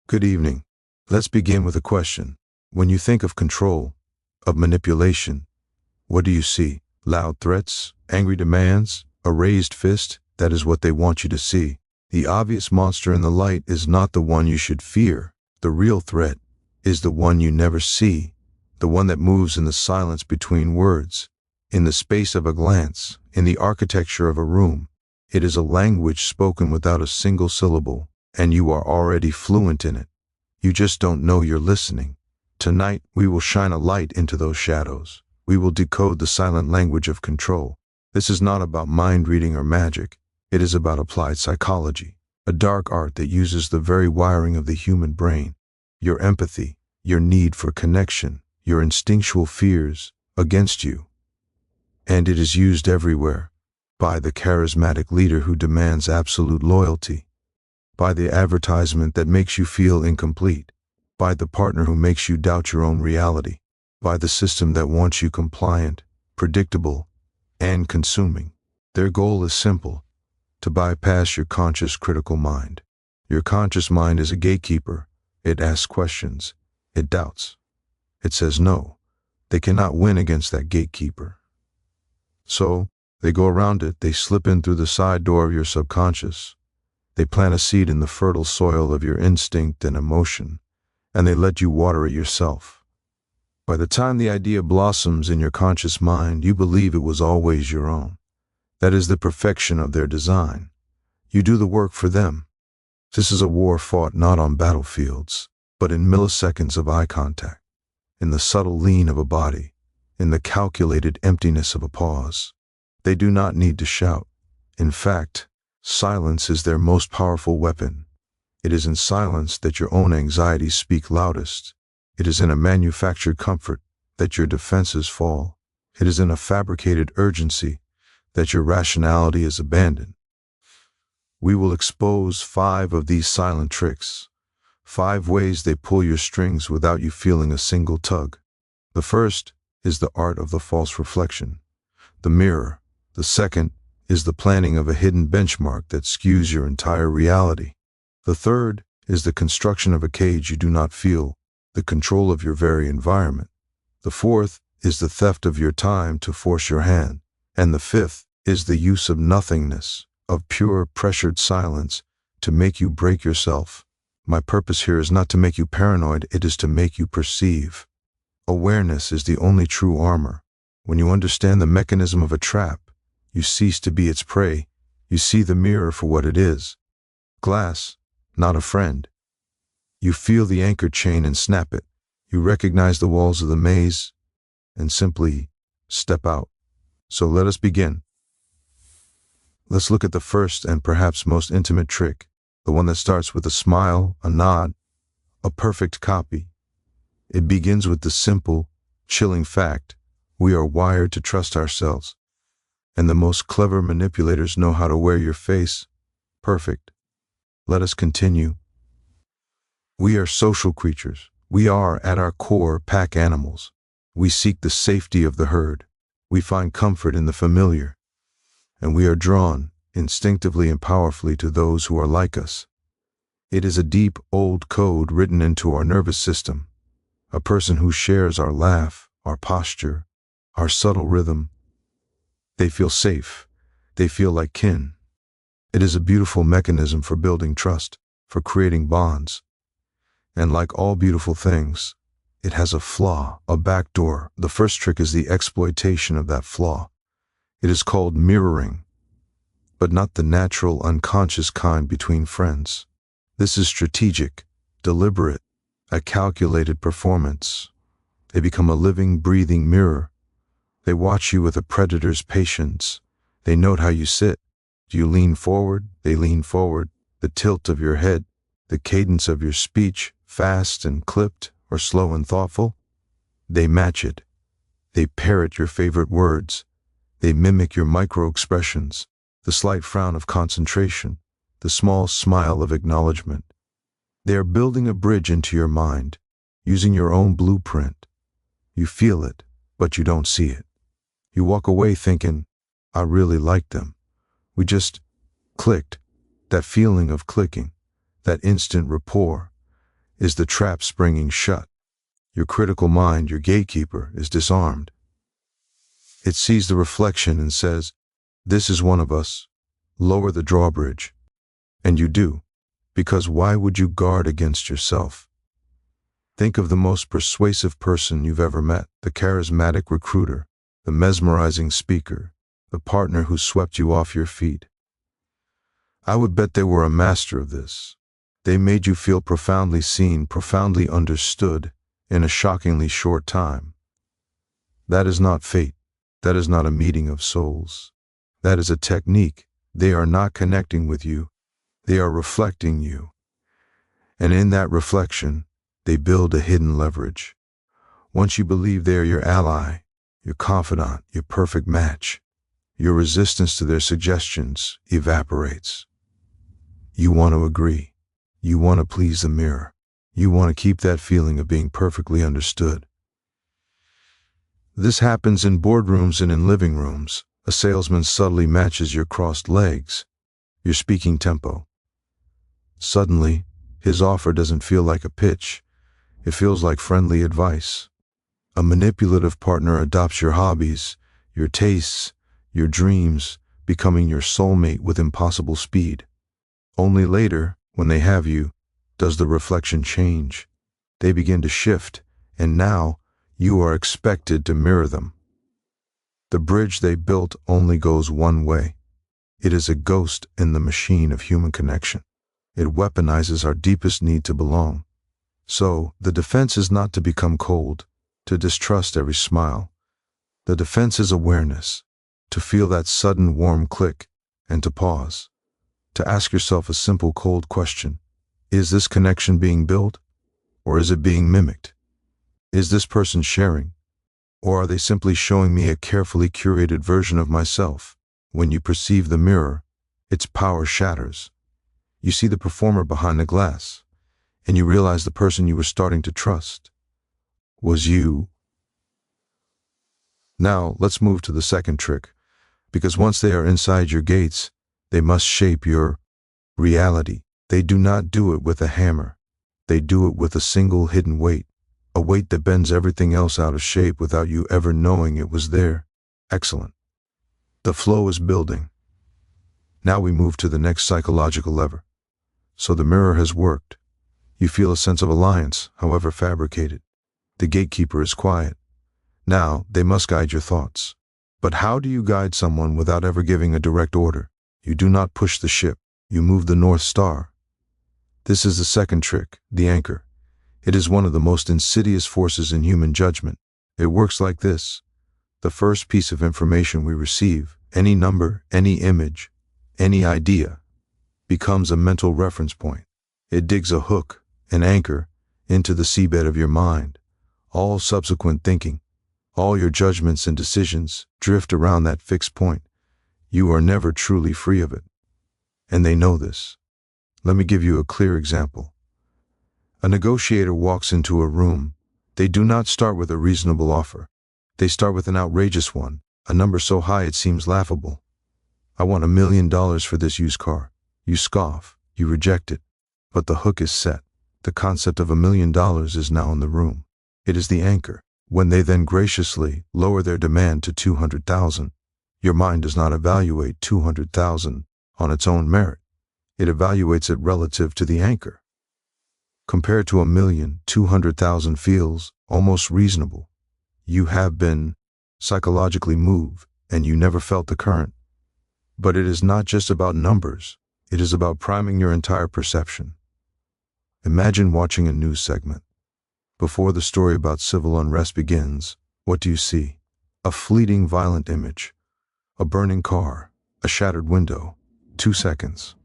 Good evening. Let's begin with a question. When you think of control, of manipulation, what do you see? Loud threats, angry demands, a raised fist? That is what they want you to see. The obvious monster in the light is not the one you should fear. The real threat is the one you never see, the one that moves in the silence between words, in the space of a glance, in the architecture of a room. It is a language spoken without a single syllable, and you are already fluent in it. You just don't know you're listening. Tonight, we will shine a light into those shadows. We will decode the silent language of control. This is not about mind reading or magic. It is about applied psychology, a dark art that uses the very wiring of the human brain, your empathy, your need for connection, your instinctual fears against you. And it is used everywhere, by the charismatic leader who demands absolute loyalty, by the advertisement that makes you feel incomplete, by the partner who makes you doubt your own reality, by the system that wants you compliant, predictable, and consuming. Their goal is simple: to bypass your conscious critical mind. Your conscious mind is a gatekeeper. It asks questions. It doubts. It says no. They cannot win against that gatekeeper. So, they go around it. They slip in through the side door of your subconscious. They plant a seed in the fertile soil of your instinct and emotion, and they let you water it yourself. By the time the idea blossoms in your conscious mind, you believe it was always your own. That is the perfection of their design. You do the work for them. This is a war fought not on battlefields, but in milliseconds of eye contact, in the subtle lean of a body, in the calculated emptiness of a pause. They do not need to shout. In fact, silence is their most powerful weapon. It is in silence that your own anxieties speak loudest. It is in a manufactured comfort that your defenses fall. It is in a fabricated urgency that your rationality is abandoned. We will expose 5 of these silent tricks, 5 ways they pull your strings without you feeling a single tug. The first is the art of the false reflection, the mirror. The second is the planting of a hidden benchmark that skews your entire reality. The third is the construction of a cage you do not feel, the control of your very environment. The fourth is the theft of your time to force your hand. And the fifth is the use of nothingness, of pure pressured silence, to make you break yourself. My purpose here is not to make you paranoid, it is to make you perceive. Awareness is the only true armor. When you understand the mechanism of a trap, you cease to be its prey. You see the mirror for what it is. Glass, not a friend. You feel the anchor chain and snap it. You recognize the walls of the maze and simply step out. So let us begin. Let's look at the first and perhaps most intimate trick, the one that starts with a smile, a nod, a perfect copy. It begins with the simple, chilling fact: we are wired to trust ourselves. And the most clever manipulators know how to wear your face perfect. Let us continue. We are social creatures. We are, at our core, pack animals. We seek the safety of the herd. We find comfort in the familiar. And we are drawn, instinctively and powerfully, to those who are like us. It is a deep, old code written into our nervous system. A person who shares our laugh, our posture, our subtle rhythm. They feel safe. They feel like kin. It is a beautiful mechanism for building trust, for creating bonds. And like all beautiful things, it has a flaw, a backdoor. The first trick is the exploitation of that flaw. It is called mirroring, but not the natural, unconscious kind between friends. This is strategic, deliberate, a calculated performance. They become a living, breathing mirror. They watch you with a predator's patience. They note how you sit. Do you lean forward? They lean forward. The tilt of your head, the cadence of your speech, fast and clipped or slow and thoughtful. They match it. They parrot your favorite words. They mimic your micro-expressions, the slight frown of concentration, the small smile of acknowledgement. They are building a bridge into your mind, using your own blueprint. You feel it, but you don't see it. You walk away thinking, I really like them. We just clicked. That feeling of clicking, that instant rapport, is the trap springing shut. Your critical mind, your gatekeeper, is disarmed. It sees the reflection and says, "This is one of us. Lower the drawbridge." And you do, because why would you guard against yourself? Think of the most persuasive person you've ever met, the charismatic recruiter, the mesmerizing speaker, the partner who swept you off your feet. I would bet they were a master of this. They made you feel profoundly seen, profoundly understood in a shockingly short time. That is not fate. That is not a meeting of souls. That is a technique. They are not connecting with you. They are reflecting you. And in that reflection, they build a hidden leverage. Once you believe they are your ally, your confidant, your perfect match, your resistance to their suggestions evaporates. You want to agree. You want to please the mirror. You want to keep that feeling of being perfectly understood. This happens in boardrooms and in living rooms. A salesman subtly matches your crossed legs, your speaking tempo. Suddenly, his offer doesn't feel like a pitch. It feels like friendly advice. A manipulative partner adopts your hobbies, your tastes, your dreams, becoming your soulmate with impossible speed. Only later, when they have you, does the reflection change. They begin to shift, and now you are expected to mirror them. The bridge they built only goes one way. It is a ghost in the machine of human connection. It weaponizes our deepest need to belong. So, the defense is not to become cold, to distrust every smile. The defense is awareness, to feel that sudden warm click, and to pause, to ask yourself a simple cold question. Is this connection being built, or is it being mimicked? Is this person sharing, or are they simply showing me a carefully curated version of myself? When you perceive the mirror, its power shatters. You see the performer behind the glass, and you realize the person you were starting to trust was you. Now, let's move to the second trick, because once they are inside your gates, they must shape your reality. They do not do it with a hammer. They do it with a single hidden weight, a weight that bends everything else out of shape without you ever knowing it was there. Excellent. The flow is building. Now we move to the next psychological lever. So the mirror has worked. You feel a sense of alliance, however fabricated. The gatekeeper is quiet. Now they must guide your thoughts. But how do you guide someone without ever giving a direct order? You do not push the ship. You move the North Star. This is the second trick, the anchor. It is one of the most insidious forces in human judgment. It works like this. The first piece of information we receive, any number, any image, any idea, becomes a mental reference point. It digs a hook, an anchor, into the seabed of your mind. All subsequent thinking, all your judgments and decisions drift around that fixed point. You are never truly free of it. And they know this. Let me give you a clear example. A negotiator walks into a room. They do not start with a reasonable offer. They start with an outrageous one, a number so high it seems laughable. "I want $1 million for this used car." You scoff, you reject it, but the hook is set. The concept of $1 million is now in the room. It is the anchor. When they then graciously lower their demand to $200,000, your mind does not evaluate $200,000 on its own merit. It evaluates it relative to the anchor. Compared to $1 million, $200,000 feels almost reasonable. You have been psychologically moved, and you never felt the current. But it is not just about numbers. It is about priming your entire perception. Imagine watching a news segment. Before the story about civil unrest begins, what do you see? A fleeting violent image. A burning car. A shattered window. 2 seconds.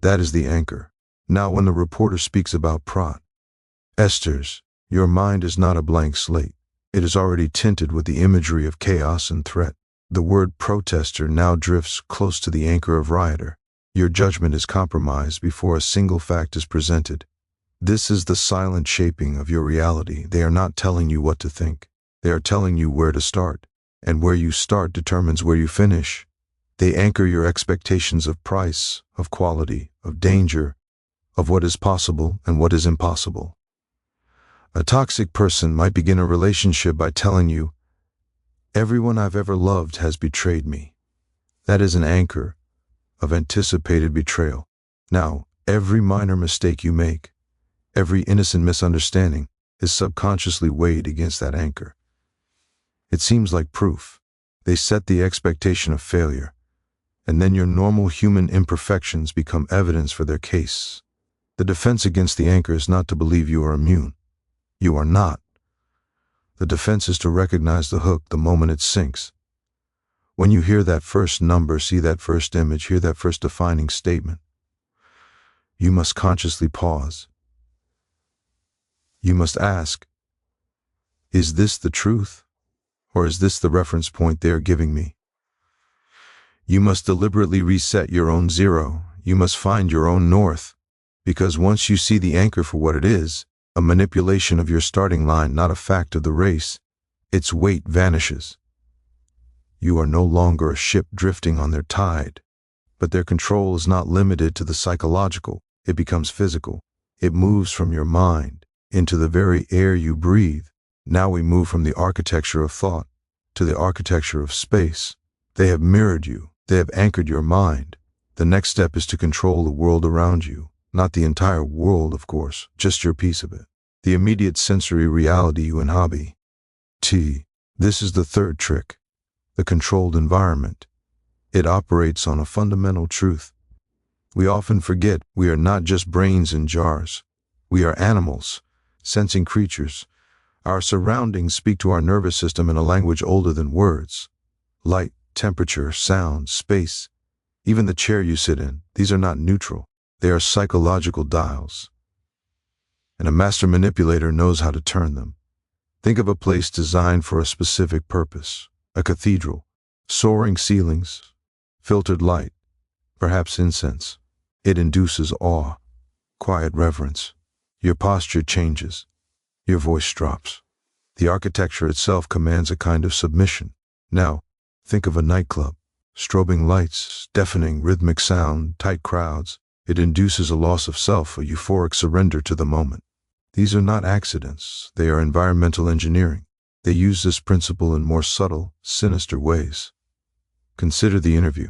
That is the anchor. Now when the reporter speaks about protesters, your mind is not a blank slate. It is already tinted with the imagery of chaos and threat. The word protester now drifts close to the anchor of rioter. Your judgment is compromised before a single fact is presented. This is the silent shaping of your reality. They are not telling you what to think. They are telling you where to start. And where you start determines where you finish. They anchor your expectations of price, of quality, of danger, of what is possible and what is impossible. A toxic person might begin a relationship by telling you, "Everyone I've ever loved has betrayed me." That is an anchor of anticipated betrayal. Now, every minor mistake you make, every innocent misunderstanding is subconsciously weighed against that anchor. It seems like proof. They set the expectation of failure, and then your normal human imperfections become evidence for their case. The defense against the anchor is not to believe you are immune. You are not. The defense is to recognize the hook the moment it sinks. When you hear that first number, see that first image, hear that first defining statement, you must consciously pause. You must ask, is this the truth, or is this the reference point they are giving me? You must deliberately reset your own zero. You must find your own north, because once you see the anchor for what it is, a manipulation of your starting line, not a fact of the race, its weight vanishes. You are no longer a ship drifting on their tide, but their control is not limited to the psychological. It becomes physical. It moves from your mind into the very air you breathe. Now we move from the architecture of thought to the architecture of space. They have mirrored you. They have anchored your mind. The next step is to control the world around you. Not the entire world, of course, just your piece of it. The immediate sensory reality you inhabit. This is the third trick. The controlled environment. It operates on a fundamental truth. We often forget we are not just brains in jars. We are animals, sensing creatures. Our surroundings speak to our nervous system in a language older than words. Light, temperature, sound, space, even the chair you sit in, these are not neutral. They are psychological dials. And a master manipulator knows how to turn them. Think of a place designed for a specific purpose. A cathedral, soaring ceilings, filtered light, perhaps incense. It induces awe, quiet reverence. Your posture changes. Your voice drops. The architecture itself commands a kind of submission. Now, think of a nightclub. Strobing lights, deafening rhythmic sound, tight crowds. It induces a loss of self, a euphoric surrender to the moment. These are not accidents. They are environmental engineering. They use this principle in more subtle, sinister ways. Consider the interview.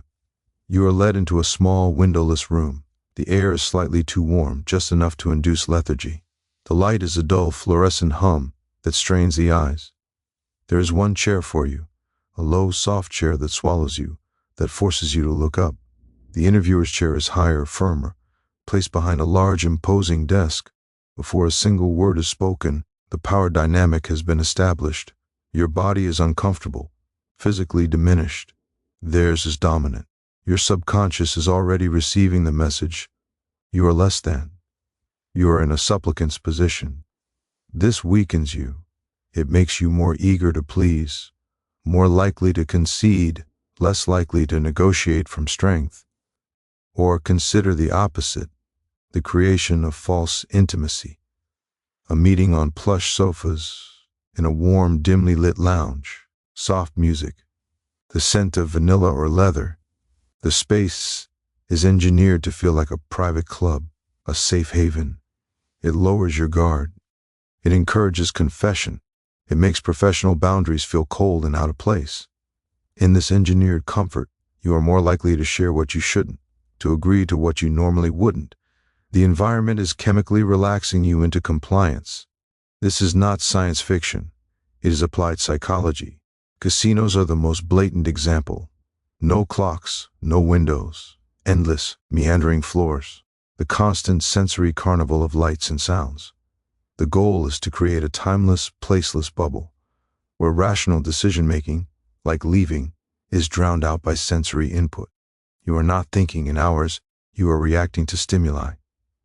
You are led into a small, windowless room. The air is slightly too warm, just enough to induce lethargy. The light is a dull, fluorescent hum that strains the eyes. There is one chair for you, a low, soft chair that swallows you, that forces you to look up. The interviewer's chair is higher, firmer, placed behind a large, imposing desk. Before a single word is spoken, the power dynamic has been established. Your body is uncomfortable, physically diminished. Theirs is dominant. Your subconscious is already receiving the message. You are less than. You are in a supplicant's position. This weakens you. It makes you more eager to please, more likely to concede, less likely to negotiate from strength. Or consider the opposite, the creation of false intimacy. A meeting on plush sofas, in a warm, dimly lit lounge, soft music, the scent of vanilla or leather. The space is engineered to feel like a private club, a safe haven. It lowers your guard. It encourages confession. It makes professional boundaries feel cold and out of place. In this engineered comfort, you are more likely to share what you shouldn't, to agree to what you normally wouldn't. The environment is chemically relaxing you into compliance. This is not science fiction. It is applied psychology. Casinos are the most blatant example. No clocks, no windows, endless, meandering floors, the constant sensory carnival of lights and sounds. The goal is to create a timeless, placeless bubble, where rational decision-making, like leaving, is drowned out by sensory input. You are not thinking in hours, you are reacting to stimuli.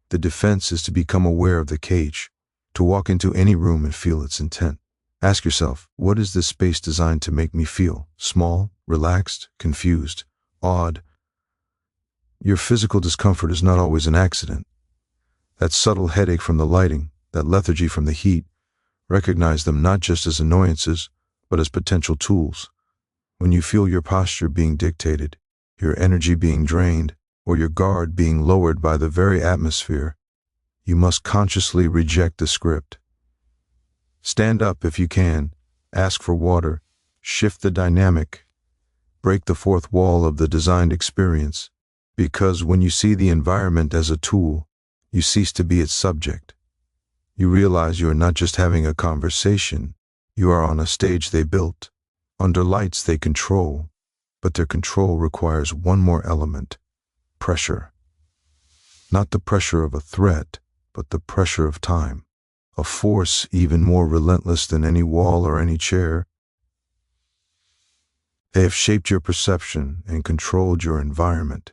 The defense is to become aware of the cage, to walk into any room and feel its intent. Ask yourself, what is this space designed to make me feel? Small, relaxed, confused, awed? Your physical discomfort is not always an accident. That subtle headache from the lighting, that lethargy from the heat, recognize them not just as annoyances, but as potential tools. When you feel your posture being dictated, your energy being drained, or your guard being lowered by the very atmosphere, you must consciously reject the script. Stand up if you can, ask for water, shift the dynamic, break the fourth wall of the designed experience, because when you see the environment as a tool, you cease to be its subject. You realize you are not just having a conversation, you are on a stage they built, under lights they control, but their control requires one more element: pressure. Not the pressure of a threat, but the pressure of time, a force even more relentless than any wall or any chair. They have shaped your perception and controlled your environment.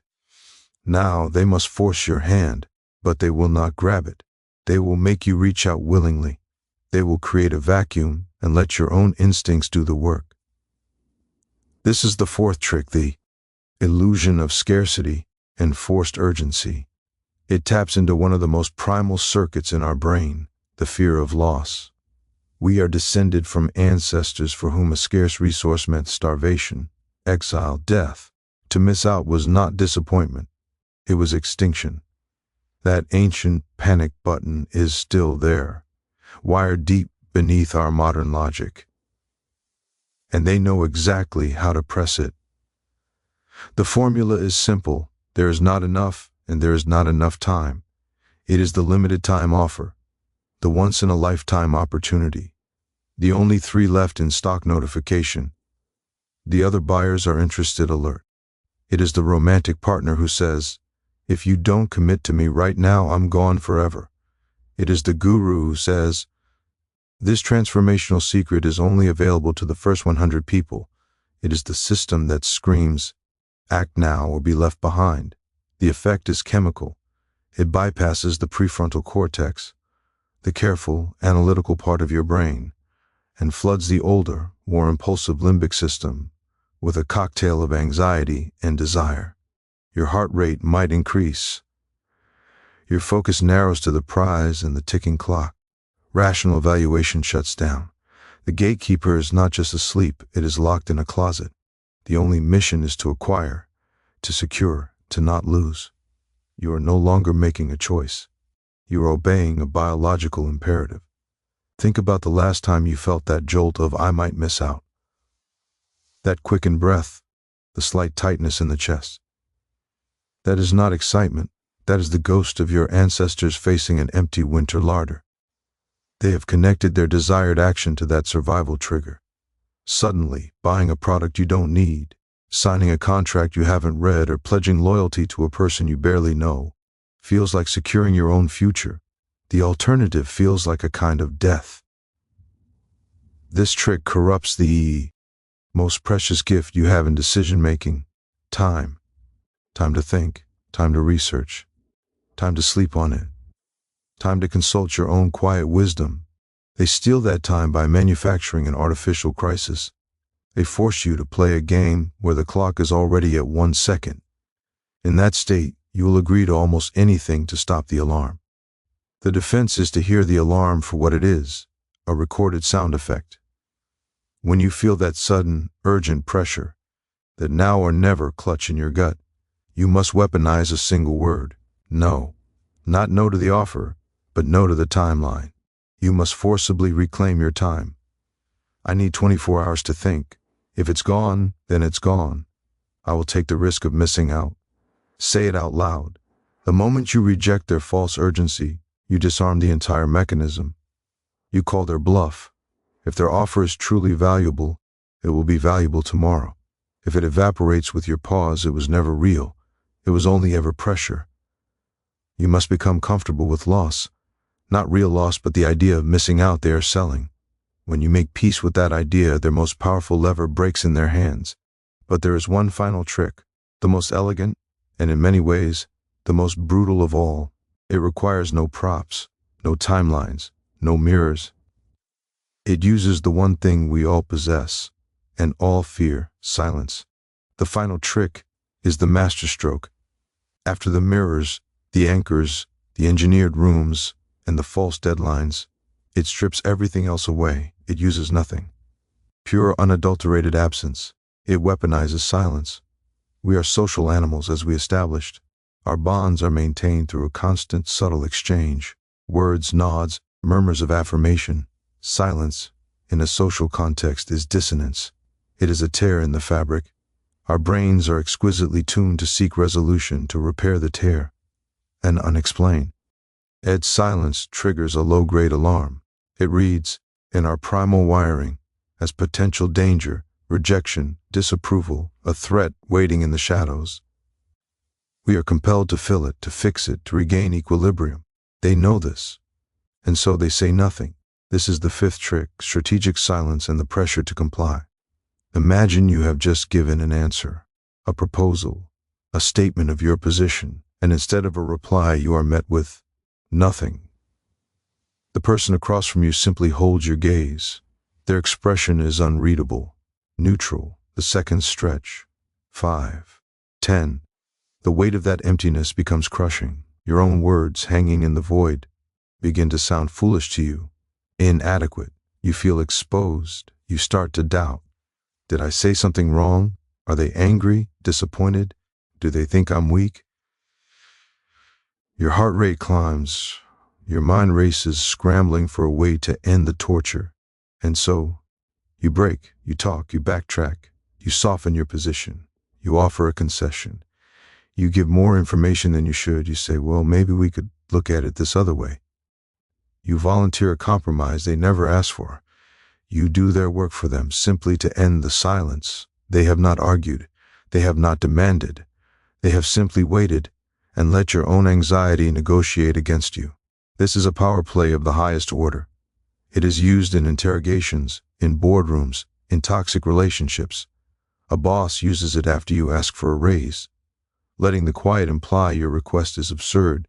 Now they must force your hand, but they will not grab it. They will make you reach out willingly. They will create a vacuum and let your own instincts do the work. This is the fourth trick, the illusion of scarcity and forced urgency. It taps into one of the most primal circuits in our brain, the fear of loss. We are descended from ancestors for whom a scarce resource meant starvation, exile, death. To miss out was not disappointment, it was extinction. That ancient panic button is still there, wired deep beneath our modern logic. And they know exactly how to press it. The formula is simple: there is not enough, and there is not enough time. It is the limited time offer, the once-in-a-lifetime opportunity, the only 3 left in stock notification. The other buyers are interested alert. It is the romantic partner who says, "If you don't commit to me right now, I'm gone forever." It is the guru who says, "This transformational secret is only available to the first 100 people." It is the system that screams, "Act now or be left behind." The effect is chemical. It bypasses the prefrontal cortex, the careful, analytical part of your brain, and floods the older, more impulsive limbic system with a cocktail of anxiety and desire. Your heart rate might increase. Your focus narrows to the prize and the ticking clock. Rational evaluation shuts down. The gatekeeper is not just asleep, it is locked in a closet. The only mission is to acquire, to secure, to not lose. You are no longer making a choice. You are obeying a biological imperative. Think about the last time you felt that jolt of "I might miss out." That quickened breath, the slight tightness in the chest. That is not excitement. That is the ghost of your ancestors facing an empty winter larder. They have connected their desired action to that survival trigger. Suddenly, buying a product you don't need, signing a contract you haven't read, or pledging loyalty to a person you barely know feels like securing your own future. The alternative feels like a kind of death. This trick corrupts the most precious gift you have in decision-making: time. Time to think, time to research, time to sleep on it, time to consult your own quiet wisdom. They steal that time by manufacturing an artificial crisis. They force you to play a game where the clock is already at 1 second. In that state, you will agree to almost anything to stop the alarm. The defense is to hear the alarm for what it is, a recorded sound effect. When you feel that sudden, urgent pressure, that now or never clutch in your gut, you must weaponize a single word: no. Not no to the offer, but no to the timeline. You must forcibly reclaim your time. "I need 24 hours to think. If it's gone, then it's gone. I will take the risk of missing out." Say it out loud. The moment you reject their false urgency, you disarm the entire mechanism. You call their bluff. If their offer is truly valuable, it will be valuable tomorrow. If it evaporates with your pause, it was never real. It was only ever pressure. You must become comfortable with loss. Not real loss, but the idea of missing out they are selling. When you make peace with that idea, their most powerful lever breaks in their hands. But there is one final trick, the most elegant, and in many ways, the most brutal of all. It requires no props, no timelines, no mirrors. It uses the one thing we all possess, and all fear: silence. The final trick is the masterstroke. After the mirrors, the anchors, the engineered rooms, and the false deadlines, it strips everything else away. It uses nothing. Pure, unadulterated absence. It weaponizes silence. We are social animals, as we established. Our bonds are maintained through a constant, subtle exchange: words, nods, murmurs of affirmation. Silence, in a social context, is dissonance. It is a tear in the fabric. Our brains are exquisitely tuned to seek resolution, to repair the tear, and unexplain. Ed's silence triggers a low-grade alarm. It reads, in our primal wiring, as potential danger, rejection, disapproval, a threat waiting in the shadows. We are compelled to fill it, to fix it, to regain equilibrium. They know this, and so they say nothing. This is the fifth trick: strategic silence and the pressure to comply. Imagine you have just given an answer, a proposal, a statement of your position, and instead of a reply, you are met with nothing. The person across from you simply holds your gaze. Their expression is unreadable, neutral. The seconds stretch. 5, 10. The weight of that emptiness becomes crushing. Your own words, hanging in the void, begin to sound foolish to you, inadequate. You feel exposed. You start to doubt. Did I say something wrong? Are they angry, disappointed? Do they think I'm weak? Your heart rate climbs. Your mind races, scrambling for a way to end the torture. And so, you break, you talk, you backtrack, you soften your position, you offer a concession. You give more information than you should. You say, well, maybe we could look at it this other way. You volunteer a compromise they never asked for. You do their work for them simply to end the silence. They have not argued. They have not demanded. They have simply waited and let your own anxiety negotiate against you. This is a power play of the highest order. It is used in interrogations, in boardrooms, in toxic relationships. A boss uses it after you ask for a raise, letting the quiet imply your request is absurd.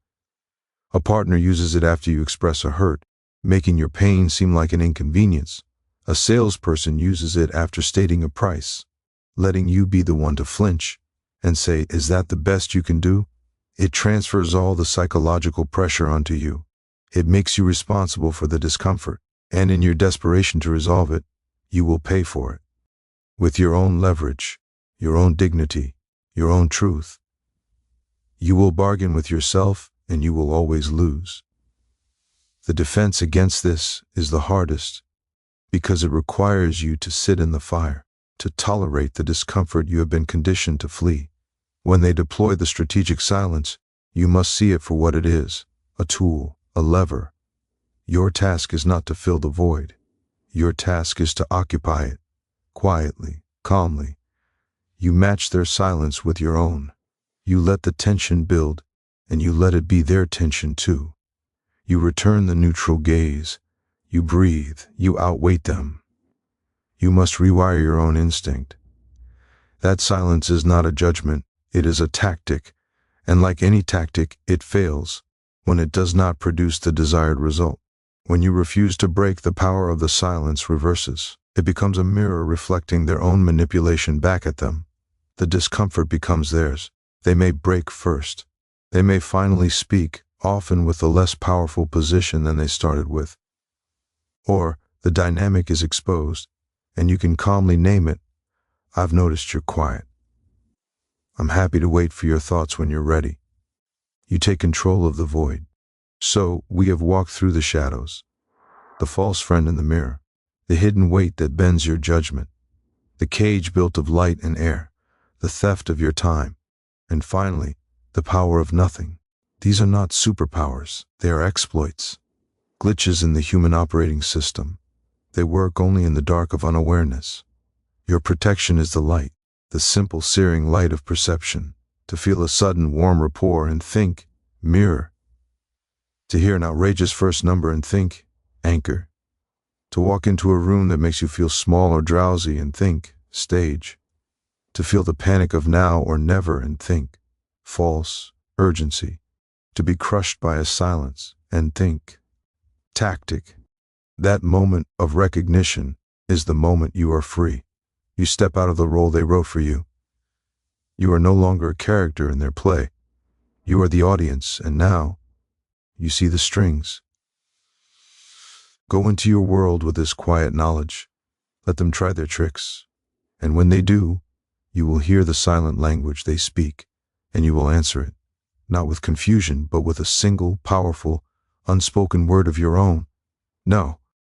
A partner uses it after you express a hurt, making your pain seem like an inconvenience. A salesperson uses it after stating a price, letting you be the one to flinch and say, is that the best you can do? It transfers all the psychological pressure onto you. It makes you responsible for the discomfort, and in your desperation to resolve it, you will pay for it. With your own leverage, your own dignity, your own truth. You will bargain with yourself, and you will always lose. The defense against this is the hardest, because it requires you to sit in the fire, to tolerate the discomfort you have been conditioned to flee. When they deploy the strategic silence, you must see it for what it is, a tool, a lever. Your task is not to fill the void. Your task is to occupy it, quietly, calmly. You match their silence with your own. You let the tension build, and you let it be their tension too. You return the neutral gaze. You breathe. You outweight them. You must rewire your own instinct. That silence is not a judgment. It is a tactic, and like any tactic, it fails when it does not produce the desired result. When you refuse to break, the power of the silence reverses. It becomes a mirror reflecting their own manipulation back at them. The discomfort becomes theirs. They may break first. They may finally speak, often with a less powerful position than they started with. Or the dynamic is exposed, and you can calmly name it. I've noticed you're quiet. I'm happy to wait for your thoughts when you're ready. You take control of the void. So we have walked through the shadows, the false friend in the mirror, the hidden weight that bends your judgment, the cage built of light and air, the theft of your time, and finally, the power of nothing. These are not superpowers. They are exploits, glitches in the human operating system. They work only in the dark of unawareness. Your protection is the light, the simple searing light of perception, to feel a sudden warm rapport and think, mirror. To hear an outrageous first number and think, anchor. To walk into a room that makes you feel small or drowsy and think, stage. To feel the panic of now or never and think, false, urgency. To be crushed by a silence and think, tactic. That moment of recognition is the moment you are free. You step out of the role they wrote for you. You are no longer a character in their play. You are the audience, and now you see the strings. Go into your world with this quiet knowledge. Let them try their tricks. And when they do, you will hear the silent language they speak, and you will answer it, not with confusion, but with a single, powerful, unspoken word of your own. No.